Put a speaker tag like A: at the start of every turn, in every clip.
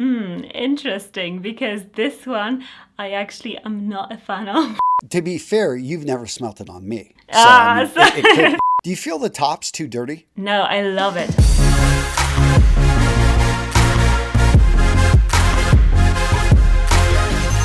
A: Interesting, because this one I actually am not a fan of.
B: To be fair, you've never smelt it on me. So, it could. Do you feel the top's too dirty?
A: No, I love it.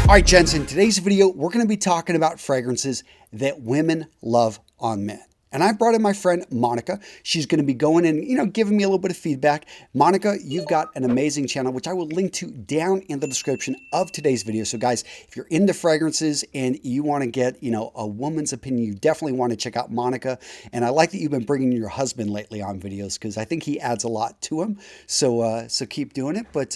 B: All right, gents, in today's video, we're going to be talking about fragrances that women love on men. And I brought in my friend, Monika. She's going to be going and, giving me a little bit of feedback. Monika, you've got an amazing channel, which I will link to down in the description of today's video. So guys, if you're into fragrances and you want to get, a woman's opinion, you definitely want to check out Monika. And I like that you've been bringing your husband lately on videos because I think he adds a lot to him. So keep doing it. But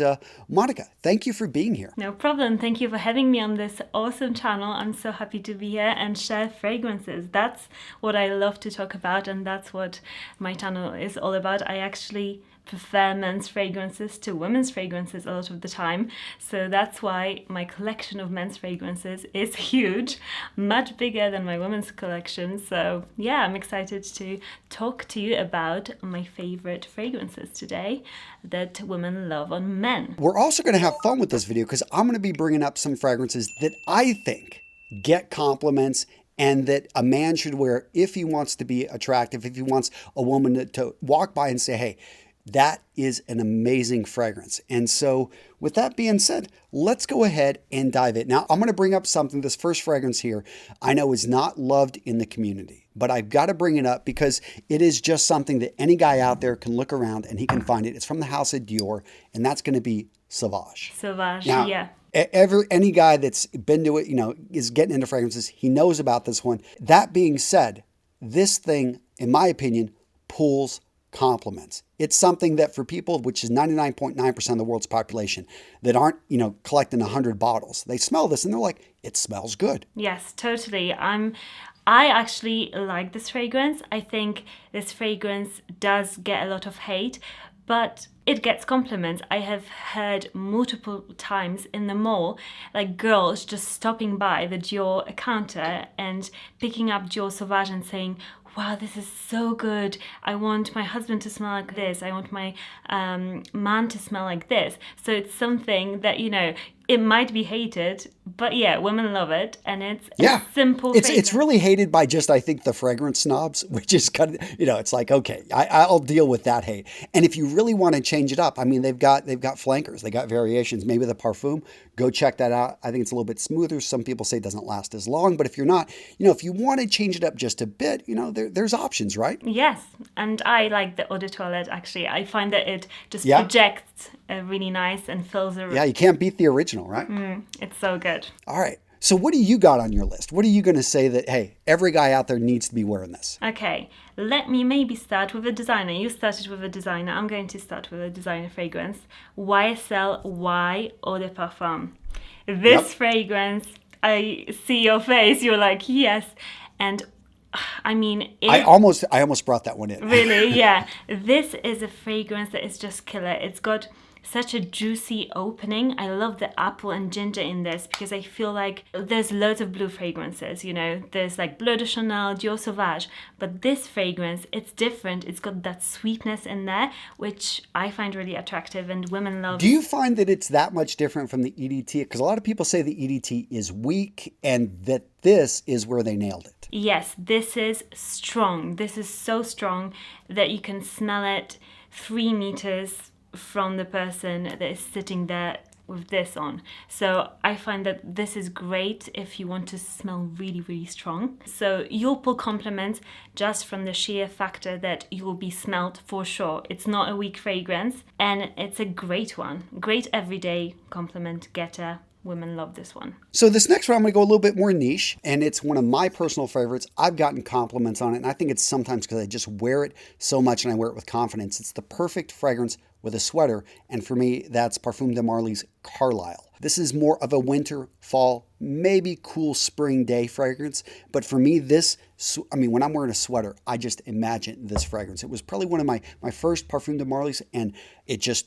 B: Monika, thank you for being here.
A: No problem. Thank you for having me on this awesome channel. I'm so happy to be here and share fragrances. That's what I love to talk about, and that's what my channel is all about. I actually prefer men's fragrances to women's fragrances a lot of the time, so that's why my collection of men's fragrances is huge, much bigger than my women's collection. So yeah, I'm excited to talk to you about my favorite fragrances today that women love on men.
B: We're also going to have fun with this video because I'm going to be bringing up some fragrances that I think get compliments and that a man should wear if he wants to be attractive, if he wants a woman to walk by and say, hey, that is an amazing fragrance. And so with that being said, let's go ahead and dive in. Now, I'm going to bring up something. This first fragrance here, I know is not loved in the community, but I've got to bring it up because it is just something that any guy out there can look around and he can find it. It's from the house of Dior, and that's going to be Sauvage.
A: Sauvage,
B: now,
A: yeah.
B: Any guy that's been to it, is getting into fragrances, he knows about this one. That being said, this thing, in my opinion, pulls compliments. It's something that for people, which is 99.9% of the world's population, that aren't, collecting 100 bottles, they smell this and they're like, it smells good.
A: Yes, totally. I actually like this fragrance. I think this fragrance does get a lot of hate, but it gets compliments. I have heard multiple times in the mall, like girls just stopping by the Dior counter and picking up Dior Sauvage and saying, wow, this is so good. I want my husband to smell like this. I want my man to smell like this. So it's something that, it might be hated, but yeah, women love it. And it's a simple fragrance.
B: It's really hated by just, I think, the fragrance snobs, which is kind of, it's like, okay, I'll deal with that hate. And if you really want to change it up, I mean, they've got flankers, they got variations. Maybe the Parfum, go check that out. I think it's a little bit smoother. Some people say it doesn't last as long, but if you're not, if you want to change it up just a bit, there's options, right?
A: Yes, and I like the Eau de Toilette, actually. I find that it just projects really nice and fills the room.
B: Yeah, you can't beat the original, right?
A: It's so good.
B: All right. So what do you got on your list? What are you going to say that, hey, every guy out there needs to be wearing this?
A: Okay, let me maybe start with a designer. You started with a designer. I'm going to start with a designer fragrance. YSL Y Eau de Parfum. This fragrance, I see your face. You're like, yes. And I mean,
B: I almost brought that one in.
A: Really, yeah. This is a fragrance that is just killer. It's got such a juicy opening. I love the apple and ginger in this because I feel like there's loads of blue fragrances, There's like Bleu de Chanel, Dior Sauvage, but this fragrance, it's different. It's got that sweetness in there, which I find really attractive and women love.
B: Do you find that it's that much different from the EDT? Because a lot of people say the EDT is weak and that this is where they nailed it.
A: Yes, this is strong. This is so strong that you can smell it 3 meters from the person that is sitting there with this on. So I find that this is great if you want to smell really, really strong. So you'll pull compliments just from the sheer factor that you will be smelled for sure. It's not a weak fragrance and it's a great one. Great everyday compliment getter. Women love this one.
B: So this next one, I'm going to go a little bit more niche, and it's one of my personal favorites. I've gotten compliments on it, and I think it's sometimes because I just wear it so much and I wear it with confidence. It's the perfect fragrance with a sweater, and for me, that's Parfums de Marly's Carlisle. This is more of a winter, fall, maybe cool spring day fragrance, but for me, when I'm wearing a sweater, I just imagine this fragrance. It was probably one of my first Parfums de Marly's, and it just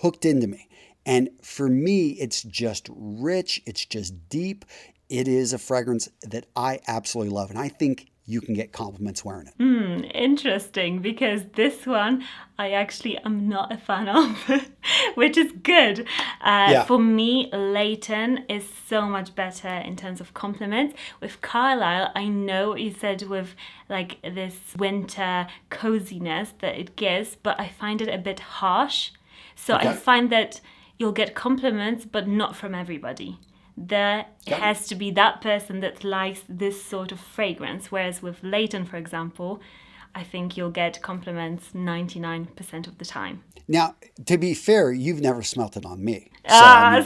B: hooked into me. And for me, it's just rich. It's just deep. It is a fragrance that I absolutely love. And I think you can get compliments wearing it.
A: Interesting, because this one I actually am not a fan of, which is good. For me, Layton is so much better in terms of compliments. With Carlisle, I know what you said with like this winter coziness that it gives, but I find it a bit harsh. So I find that you'll get compliments, but not from everybody. There has to be that person that likes this sort of fragrance. Whereas with Layton, for example, I think you'll get compliments 99% of the time.
B: Now, to be fair, you've never smelt it on me. So,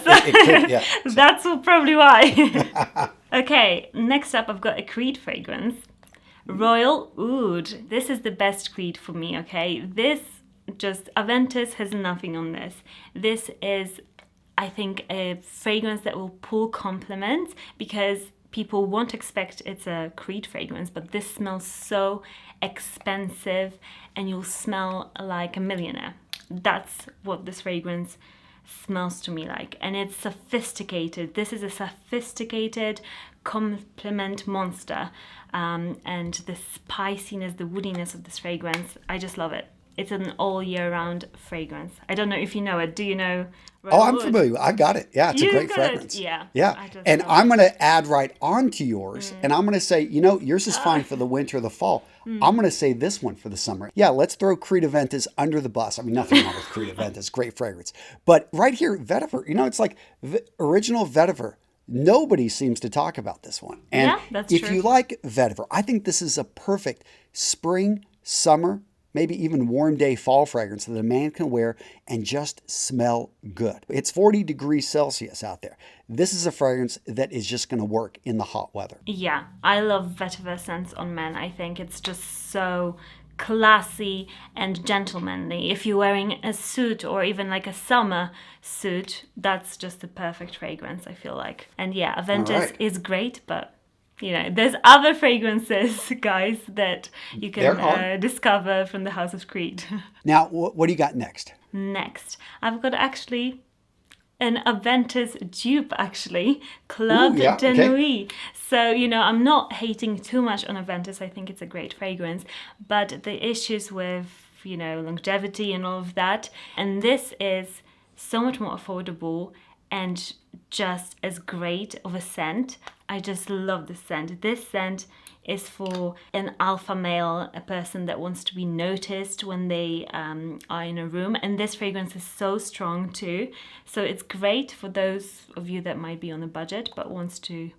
A: That's probably why. Okay, next up I've got a Creed fragrance. Royal Oud. This is the best Creed for me, okay? Aventus has nothing on this. This is, I think, a fragrance that will pull compliments because people won't expect it's a Creed fragrance, but this smells so expensive and you'll smell like a millionaire. That's what this fragrance smells to me like. And it's sophisticated. This is a sophisticated compliment monster. And the spiciness, the woodiness of this fragrance, I just love it. It's an all year round fragrance. I don't know if you know it. Do you know?
B: I'm familiar. I got it. Yeah, it's a great fragrance.
A: Yeah.
B: And I'm going to add right on to yours. And I'm going to say, yours is fine for the winter or the fall. I'm going to say this one for the summer. Yeah, let's throw Creed Aventus under the bus. I mean, nothing wrong with Creed Aventus. Great fragrance. But right here, Vetiver, it's like original Vetiver. Nobody seems to talk about this one. And
A: that's
B: if
A: true.
B: you like Vetiver, I think this is a perfect spring, summer, maybe even warm day fall fragrance that a man can wear and just smell good. It's 40 degrees Celsius out there. This is a fragrance that is just going to work in the hot weather.
A: Yeah, I love vetiver scents on men. I think it's just so classy and gentlemanly. If you're wearing a suit or even like a summer suit, that's just the perfect fragrance, I feel like. And yeah, Aventus is great, but there's other fragrances, guys, that you can discover from the House of Creed. Now,
B: what do you got next?
A: Next, I've got actually an Aventus dupe, Club de Nuit. So, I'm not hating too much on Aventus. I think it's a great fragrance. But the issues with, longevity and all of that. And this is so much more affordable and just as great of a scent. I just love this scent. This scent is for an alpha male, a person that wants to be noticed when they are in a room. And this fragrance is so strong too. So it's great for those of you that might be on a budget but wants to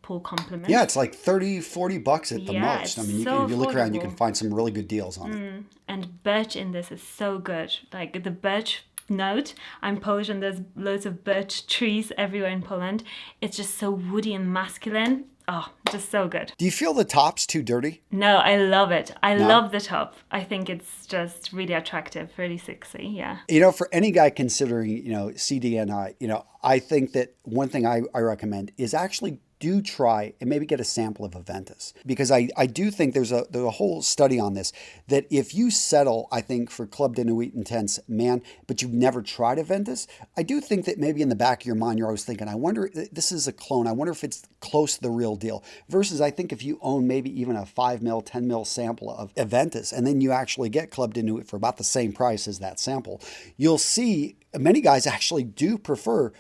A: pull compliments.
B: Yeah, it's like $30-$40 at the most. I mean, if you look around, you can find some really good deals on it.
A: And birch in this is so good. Like the birch note. I'm Polish and there's loads of birch trees everywhere in Poland. It's just so woody and masculine. Oh, just so good.
B: Do you feel the top's too dirty?
A: No, I love it. I love the top. I think it's just really attractive, really sexy, yeah.
B: For any guy considering, CDNI, I think that one thing I recommend is actually do try and maybe get a sample of Aventus, because I do think there's a whole study on this, that if you settle, I think, for Club de Nuit Intense, man, but you've never tried Aventus, I do think that maybe in the back of your mind, you're always thinking, I wonder, this is a clone. I wonder if it's close to the real deal. Versus I think if you own maybe even a 5 ml, 10 ml sample of Aventus, and then you actually get Club de Nuit for about the same price as that sample, you'll see many guys actually do prefer,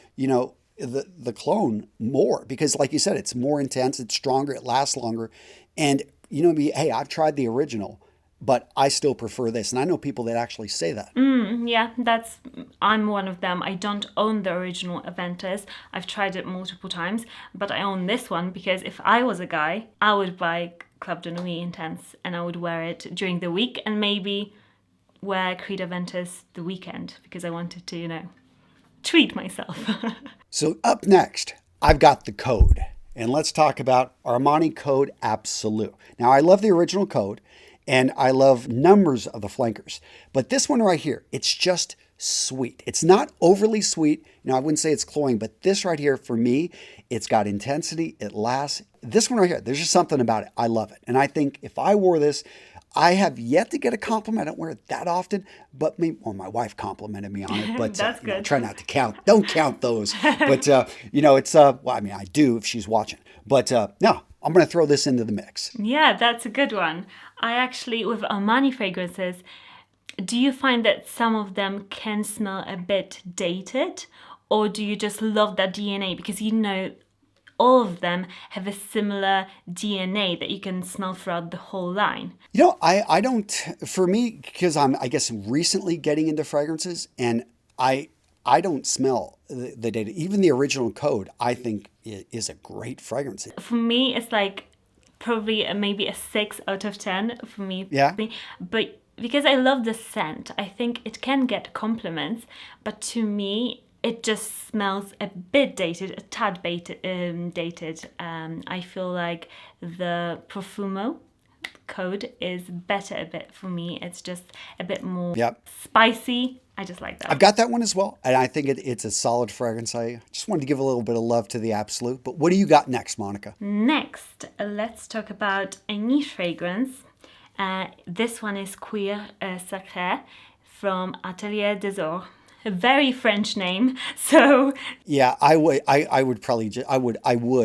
B: the clone more, because like you said, it's more intense, it's stronger, it lasts longer. And hey, I've tried the original, but I still prefer this. And I know people that actually say that.
A: Yeah, I'm one of them. I don't own the original Aventus. I've tried it multiple times, but I own this one because if I was a guy, I would buy Club de Nuit Intense and I would wear it during the week and maybe wear Creed Aventus the weekend because I wanted to, treat myself.
B: So up next, I've got the Code. And let's talk about Armani Code Absolu. Now, I love the original Code, and I love numbers of the flankers. But this one right here, it's just sweet. It's not overly sweet. I wouldn't say it's cloying, but this right here, for me, it's got intensity. It lasts. This one right here, there's just something about it. I love it. And I think if I wore this, I have yet to get a compliment. I don't wear it that often, but my wife complimented me on it. But
A: that's good.
B: Try not to count. Don't count those. But it's I do if she's watching. But no, I'm going to throw this into the mix.
A: Yeah, that's a good one. I actually, with Armani fragrances, do you find that some of them can smell a bit dated? Or do you just love that DNA? Because all of them have a similar DNA that you can smell throughout the whole line.
B: I don't, for me, because I'm, I guess, recently getting into fragrances, and I don't smell the data. Even the original Code, I think, is a great fragrance.
A: For me, it's like probably maybe a 6 out of 10 for me.
B: Yeah.
A: But because I love the scent, I think it can get compliments. But to me, it just smells a bit dated, a tad dated. I feel like the Profumo Code is better a bit for me. It's just a bit more spicy. I just like that.
B: I've got that one as well, and I think it's a solid fragrance. I just wanted to give a little bit of love to the Absolu. But what do you got next, Monika?
A: Next, let's talk about a niche fragrance. This one is Cuir, Sacre from Atelier des Ors. A very French name, so
B: yeah, I would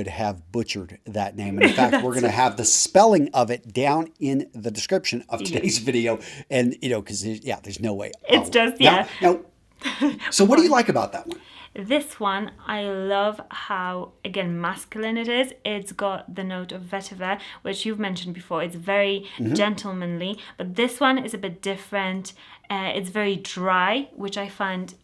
B: have butchered that name. And in fact, we're going to have the spelling of it down in the description of today's video, and because there's no way.
A: It's just
B: No. So, what do you like about that one?
A: This one, I love how, again, masculine it is. It's got the note of vetiver, which you've mentioned before. It's very gentlemanly, but this one is a bit different. It's very dry, which I find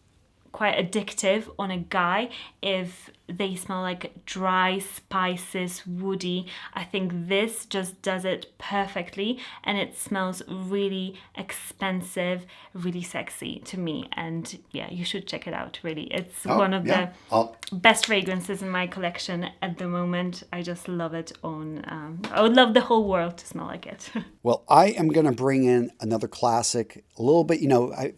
A: quite addictive on a guy if they smell like dry spices, woody. I think this just does it perfectly, and it smells really expensive, really sexy to me. And yeah, you should check it out, really. It's one of the best fragrances in my collection at the moment. I just love it I would love the whole world to smell like it.
B: Well, I am going to bring in another classic, a little bit,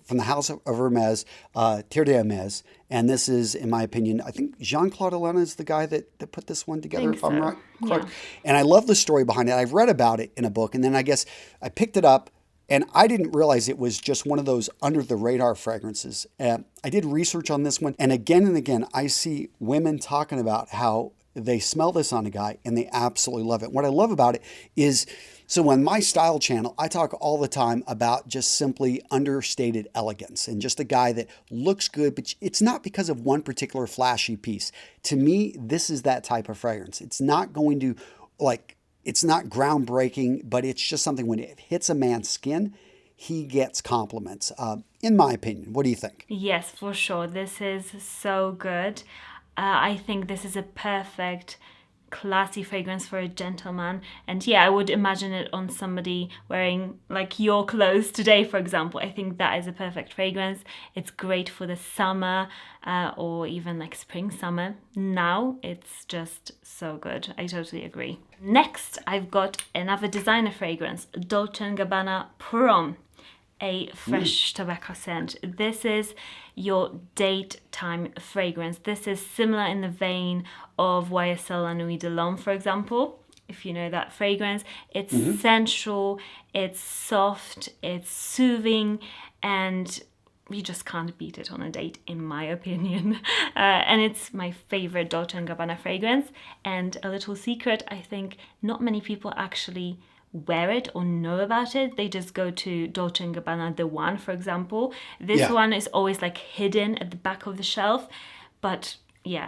B: from the house of Hermes, Terre de Hermes. And this is, in my opinion, I think Jean-Claude Elena is the guy that put this one together, if I'm right.
A: Yeah.
B: And I love the story behind it. I've read about it in a book, and then I guess I picked it up, and I didn't realize it was just one of those under-the-radar fragrances. I did research on this one, and again, I see women talking about how they smell this on a guy, and they absolutely love it. What I love about it is, so on my style channel, I talk all the time about just simply understated elegance and just a guy that looks good, but it's not because of one particular flashy piece. To me, this is that type of fragrance. It's not going to, it's not groundbreaking, but it's just something when it hits a man's skin, he gets compliments, in my opinion. What do you think?
A: Yes, for sure. This is so good. I think this is a perfect classy fragrance for a gentleman, and I would imagine it on somebody wearing like your clothes today, for example. I think that is a perfect fragrance. It's great for the summer or even like spring, summer. Now it's just so good. I totally agree. Next, I've got another designer fragrance, Dolce & Gabbana Prom, a fresh tobacco scent. This is your date time fragrance. This is similar in the vein of YSL La Nuit de l'Homme, for example. If you know that fragrance, it's sensual, it's soft, it's soothing, and you just can't beat it on a date, in my opinion. And it's my favorite Dolce & Gabbana fragrance. And a little secret, I think not many people actually wear it or know about it. They just go to Dolce & Gabbana The One, for example. This one is always like hidden at the back of the shelf, but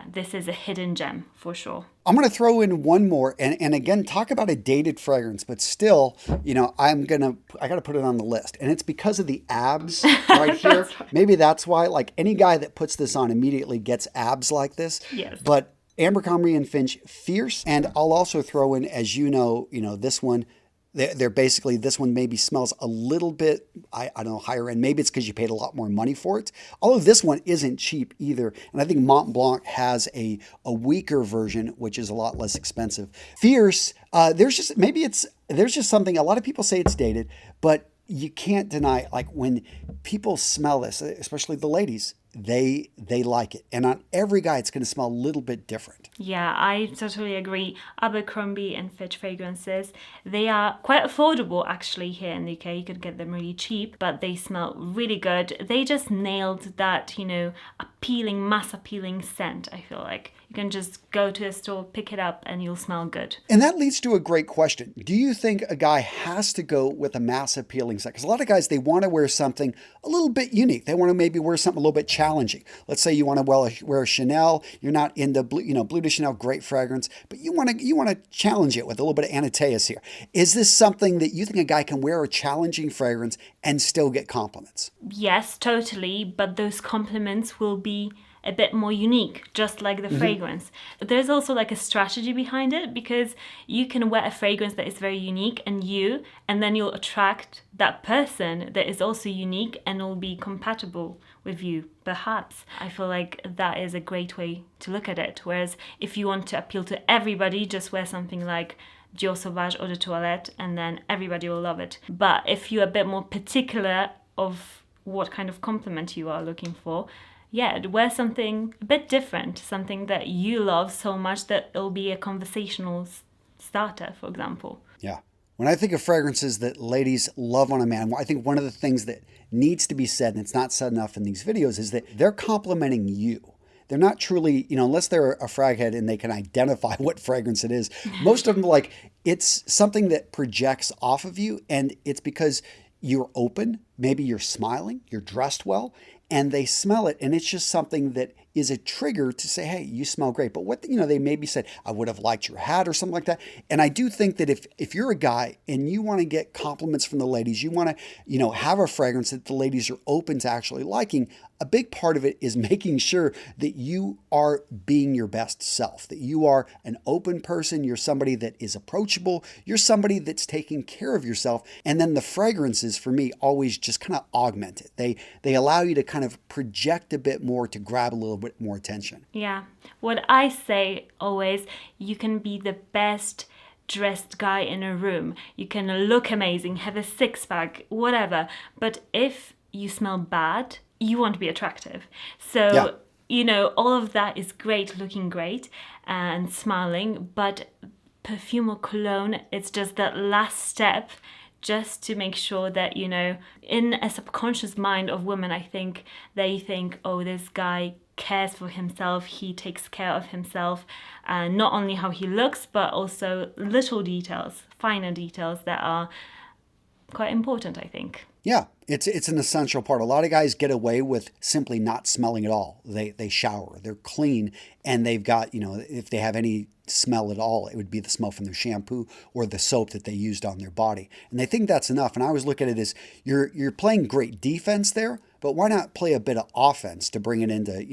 A: this is a hidden gem for sure.
B: I'm going to throw in one more, and again, talk about a dated fragrance, but still, I got to put it on the list, and it's because of the abs right here.
A: Right.
B: Maybe that's why, like, any guy that puts this on immediately gets abs like this.
A: Yes.
B: But Abercrombie and Fitch, Fierce, and I'll also throw in, as this one. They're basically, this one maybe smells a little bit, I don't know, higher end. Maybe it's because you paid a lot more money for it. Although this one isn't cheap either. And I think Mont Blanc has a weaker version, which is a lot less expensive. Fierce, there's just something, a lot of people say it's dated, but you can't deny, like when people smell this, especially the ladies, they like it. And on every guy, it's going to smell a little bit different.
A: Yeah, I totally agree. Abercrombie and Fitch fragrances, they are quite affordable actually here in the UK. You could get them really cheap, but they smell really good. They just nailed that, appealing, mass appealing scent, I feel like. You can just go to a store, pick it up, and you'll smell good.
B: And that leads to a great question. Do you think a guy has to go with a mass appealing scent? Because a lot of guys, they want to wear something a little bit unique. They want to maybe wear something a little bit challenging. Let's say you want to wear a Chanel. You're not into blue, Blue de Chanel, great fragrance, but you want to challenge it with a little bit of Anateas here. Is this something that you think a guy can wear a challenging fragrance and still get compliments?
A: Yes, totally. But those compliments will be a bit more unique, just like the fragrance. There's also like a strategy behind it, because you can wear a fragrance that is very unique and then you'll attract that person that is also unique and will be compatible with you, perhaps. I feel like that is a great way to look at it. Whereas if you want to appeal to everybody, just wear something like Dior Sauvage Eau de Toilette and then everybody will love it. But if you're a bit more particular of what kind of compliment you are looking for, wear something a bit different, something that you love so much that it'll be a conversational starter, for example.
B: Yeah. When I think of fragrances that ladies love on a man, I think one of the things that needs to be said, and it's not said enough in these videos, is that they're complimenting you. They're not truly, unless they're a frag head and they can identify what fragrance it is. Most of them, it's something that projects off of you, and it's because you're open, maybe you're smiling, you're dressed well, and they smell it, and it's just something that is a trigger to say, hey, you smell great. But what, they maybe said, I would have liked your hat or something like that. And I do think that if you're a guy and you want to get compliments from the ladies, you want to, have a fragrance that the ladies are open to actually liking, a big part of it is making sure that you are being your best self, that you are an open person, you're somebody that is approachable, you're somebody that's taking care of yourself. And then the fragrances, for me, always just kind of augment it. They allow you to kind of project a bit more, to grab a little bit more attention.
A: Yeah. What I say always, you can be the best dressed guy in a room. You can look amazing, have a six-pack, whatever. But if you smell bad, you won't be attractive. So, all of that is great, looking great and smiling, but perfume or cologne, it's just that last step, just to make sure that, in a subconscious mind of women, I think they think, oh, this guy cares for himself, he takes care of himself, and not only how he looks, but also little details, finer details that are quite important, I think.
B: Yeah, it's an essential part. A lot of guys get away with simply not smelling at all. They shower, they're clean, and they've got, if they have any smell at all, it would be the smell from their shampoo or the soap that they used on their body. And they think that's enough. And I always look at it as you're playing great defense there, but why not play a bit of offense to bring it into,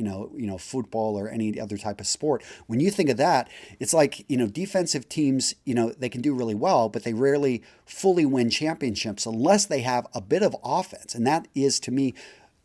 B: football or any other type of sport? When you think of that, it's like, defensive teams, they can do really well, but they rarely fully win championships unless they have a bit of offense. And that is, to me,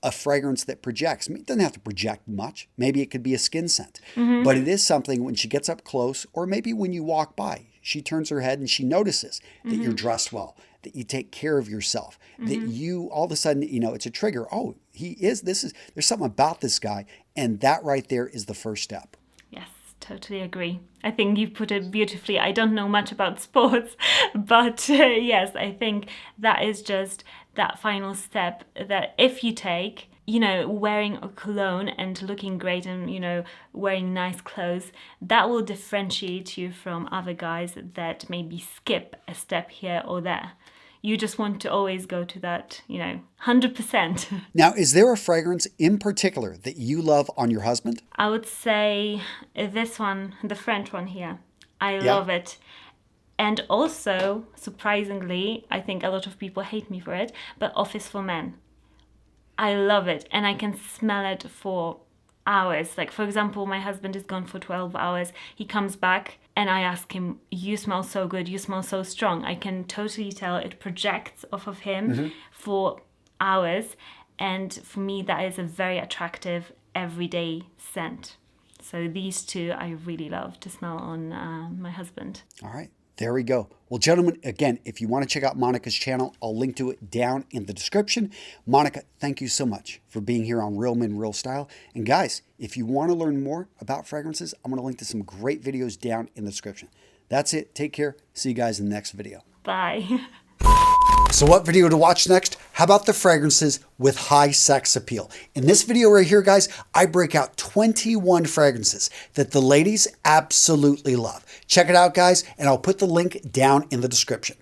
B: a fragrance that projects. I mean, it doesn't have to project much. Maybe it could be a skin scent, but it is something when she gets up close, or maybe when you walk by, she turns her head and she notices that you're dressed well, that you take care of yourself, that you, all of a sudden, it's a trigger. Oh, there's something about this guy. And that right there is the first step.
A: Yes, totally agree. I think you put it beautifully. I don't know much about sports, but yes, I think that is just that final step that if you take, wearing a cologne and looking great and, wearing nice clothes, that will differentiate you from other guys that maybe skip a step here or there. You just want to always go to that, 100%.
B: Now, is there a fragrance in particular that you love on your husband?
A: I would say this one, the French one here. I love it. And also, surprisingly, I think a lot of people hate me for it, but Office for Men. I love it. And I can smell it for hours. Like, for example, my husband is gone for 12 hours. He comes back and I ask him, you smell so good, you smell so strong. I can totally tell it projects off of him for hours. And for me, that is a very attractive everyday scent. So these two I really love to smell on my husband.
B: All right. There we go. Well, gentlemen, again, if you want to check out Monika's channel, I'll link to it down in the description. Monika, thank you so much for being here on Real Men, Real Style. And guys, if you want to learn more about fragrances, I'm going to link to some great videos down in the description. That's it. Take care. See you guys in the next video.
A: Bye.
B: So what video to watch next? How about the fragrances with high sex appeal? In this video right here, guys, I break out 21 fragrances that the ladies absolutely love. Check it out, guys, and I'll put the link down in the description.